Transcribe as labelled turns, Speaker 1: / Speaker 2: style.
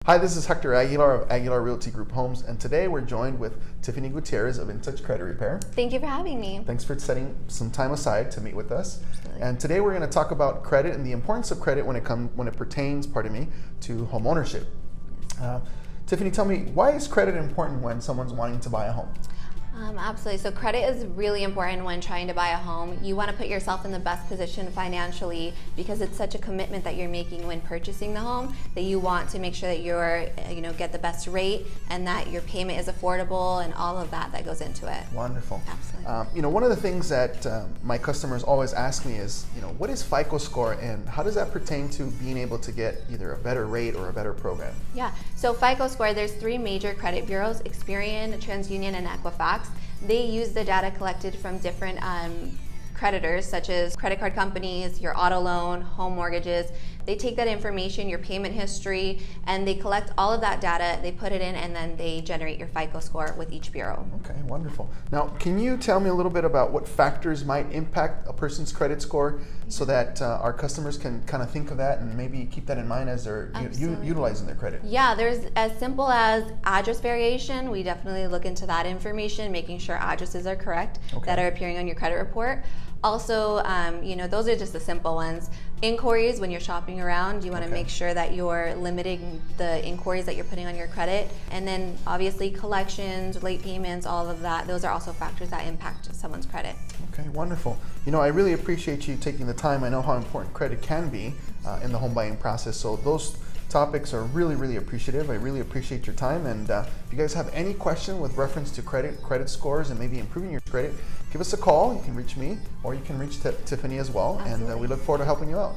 Speaker 1: Hi, this is Hector Aguilar of Aguilar Realty Group Homes, and today we're joined with Tiffany Gutierrez of InTouch Credit Repair.
Speaker 2: Thank you for having me.
Speaker 1: Thanks for setting some time aside to meet with us.
Speaker 2: Absolutely.
Speaker 1: And today we're going to talk about credit and the importance of credit when it pertains, to home ownership. Tiffany, tell me, why is credit important when someone's wanting to buy a home?
Speaker 2: Absolutely. So credit is really important when trying to buy a home. You want to put yourself in the best position financially because it's such a commitment that you're making when purchasing the home that you want to make sure that you're, get the best rate and that your payment is affordable and all of that goes into it.
Speaker 1: Wonderful.
Speaker 2: Absolutely.
Speaker 1: One of the things that my customers always ask me is, what is FICO score and how does that pertain to being able to get either a better rate or a better program?
Speaker 2: Yeah. So FICO score, there's three major credit bureaus: Experian, TransUnion, and Equifax. They use the data collected from different creditors, such as credit card companies, your auto loan, home mortgages. They take that information, your payment history, and they collect all of that data, they put it in, and then they generate your FICO score with each bureau.
Speaker 1: Okay, wonderful. Now, can you tell me a little bit about what factors might impact a person's credit score so that our customers can kind of think of that and maybe keep that in mind as they're utilizing their credit?
Speaker 2: Yeah, there's as simple as address variation. We definitely look into that information, making sure addresses are correct that are appearing on your credit report. Also, those are just the simple ones. Inquiries, when you're shopping around, you want to make sure that you're limiting the inquiries that you're putting on your credit. And then obviously collections, late payments, all of that, those are also factors that impact someone's credit.
Speaker 1: Okay, wonderful. I really appreciate you taking the time. I know how important credit can be in the home buying process. So those topics are really, really appreciative. I really appreciate your time. And if you guys have any question with reference to credit scores and maybe improving your credit, give us a call. You can reach me or you can reach Tiffany as well.
Speaker 2: Absolutely.
Speaker 1: And we look forward to helping you out.